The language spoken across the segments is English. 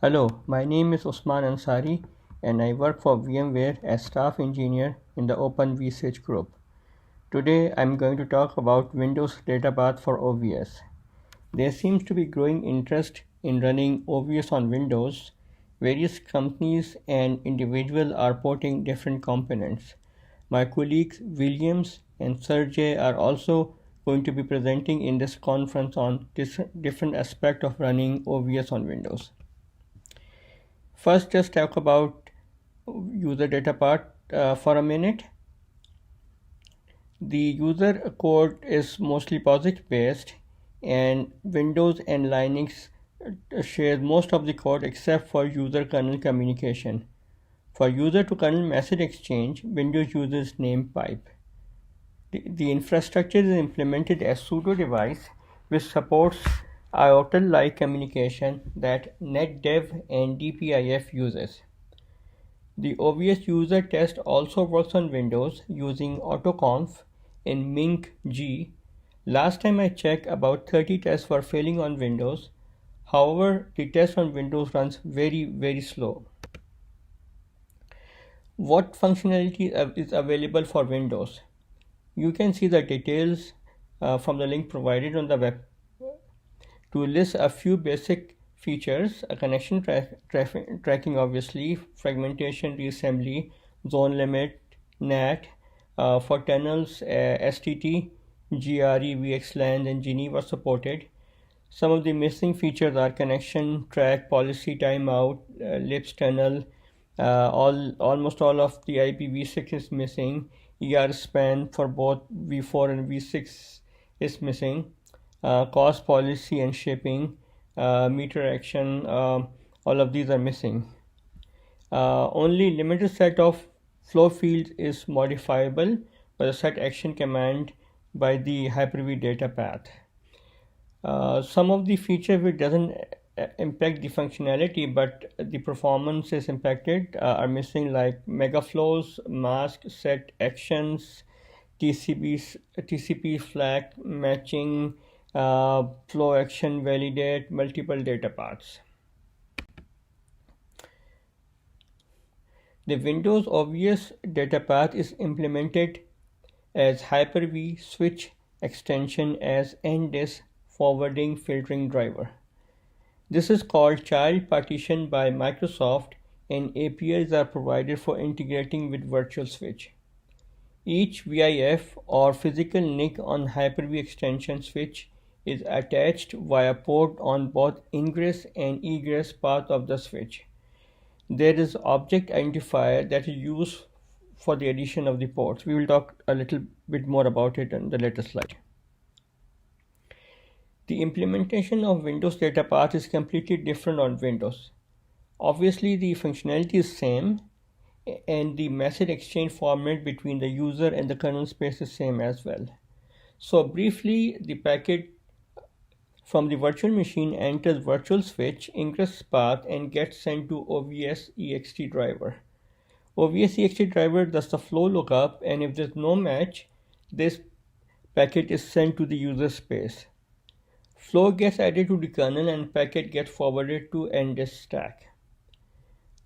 Hello, my name is Usman Ansari and I work for VMware as staff engineer in the Open vSwitch group. Today I'm going to talk about Windows Data Path for OVS. There seems to be growing interest in running OVS on Windows. Various companies and individuals are porting different components. My colleagues Williams and Sergey are also going to be presenting in this conference on different aspects of running OVS on Windows. First, just talk about user data part for a minute. The user code is mostly POSIX based, and Windows and Linux share most of the code except for user kernel communication. For user to kernel message exchange, Windows uses namepipe. The infrastructure is implemented as sudo device, which supports IOTL-like communication that NetDev and DPIF uses. The OVS user test also works on Windows using AutoConf in Mink-G. Last time I checked, about 30 tests were failing on Windows. However, the test on Windows runs very slow. What functionality is available for Windows? You can see the details from the link provided on the web. To list a few basic features, a connection tracking obviously, fragmentation reassembly, zone limit, NAT, for tunnels, STT, GRE, VXLAN and Genie were supported. Some of the missing features are connection track, policy timeout, LIPS tunnel, almost all of the IPv6 is missing, ER-span for both v4 and v6 is missing, cost policy and shipping, meter action, all of these are missing. Only limited set of flow fields is modifiable by the set action command by the Hyper-V data path. Some of the features which doesn't impact the functionality but the performance is impacted are missing, like megaflows, mask, set actions, TCP flag matching, flow action validate, multiple data paths. The Windows OVS data path is implemented as Hyper-V switch extension as NDIS forwarding filtering driver. This is called child partition by Microsoft, and APIs are provided for integrating with virtual switch. Each VIF or physical NIC on Hyper-V extension switch is attached via port on both ingress and egress path of the switch. There is object identifier that is used for the addition of the ports. We will talk a little bit more about it in the later slide. The implementation of Windows data path is completely different on Windows. Obviously, the functionality is same, and the message exchange format between the user and the kernel space is same as well. So briefly, the packet from the virtual machine enters virtual switch ingress path and gets sent to OVS ext driver. OVS ext driver does the flow lookup, and if there's no match, this packet is sent to the user space. Flow gets added to the kernel and packet gets forwarded to NDIS stack.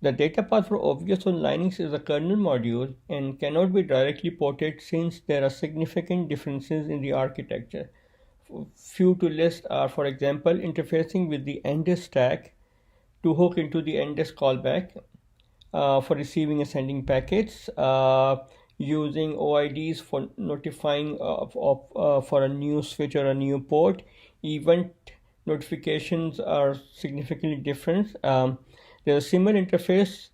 The data path for OVS on Linux is a kernel module and cannot be directly ported since there are significant differences in the architecture. Few to list are, for example, interfacing with the NDIS stack to hook into the NDIS callback for receiving and sending packets, using OIDs for notifying for a new switch or a new port. Event notifications are significantly different. There's a similar interface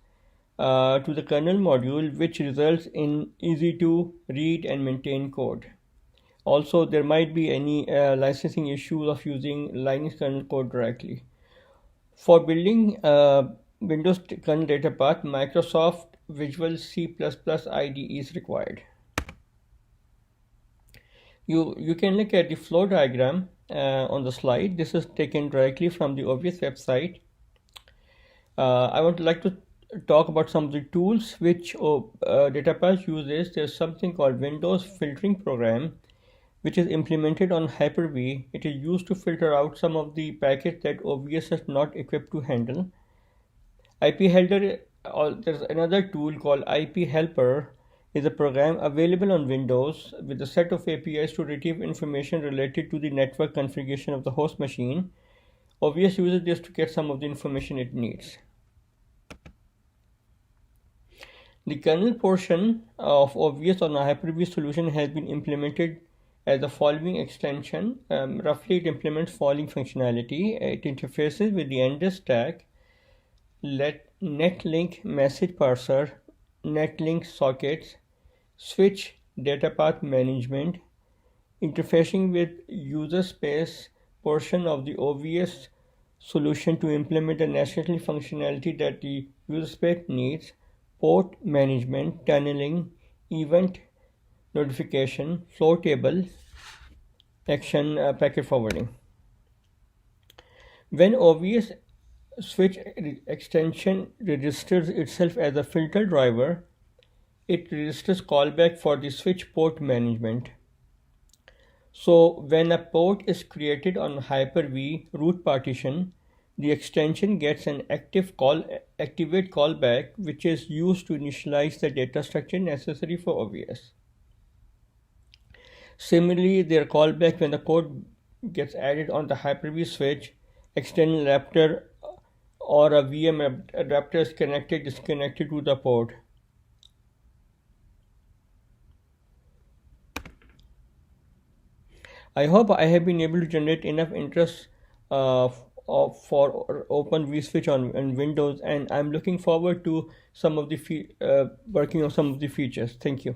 to the kernel module, which results in easy to read and maintain code. Also, there might be any licensing issues of using Linux kernel code directly. For building Windows kernel data path, Microsoft Visual C++ IDE is required. You can look at the flow diagram on the slide. This is taken directly from the OVS website. I would like to talk about some of the tools which DataPath uses. There's something called Windows filtering program, which is implemented on Hyper-V. It is used to filter out some of the packets that OVS is not equipped to handle. IP Helper, there's another tool called IP Helper, is a program available on Windows with a set of APIs to retrieve information related to the network configuration of the host machine. OVS uses this to get some of the information it needs. The kernel portion of OVS on a Hyper-V solution has been implemented as the following extension. Roughly, it implements following functionality. It interfaces with the NDIS stack, netlink message parser, netlink sockets, switch data path management, interfacing with user space portion of the OVS solution to implement the necessary functionality that the user space needs, port management, tunneling, event notification, flow table, action packet forwarding. When OVS switch extension registers itself as a filter driver, it registers callback for the switch port management. So when a port is created on Hyper-V root partition, the extension gets an activate callback, which is used to initialize the data structure necessary for OVS. Similarly, their callback when the code gets added on the Hyper-V switch, external adapter or a VM adapter is disconnected to the port. I hope I have been able to generate enough interest for Open vSwitch on Windows, and I'm looking forward to some of the working on some of the features. Thank you.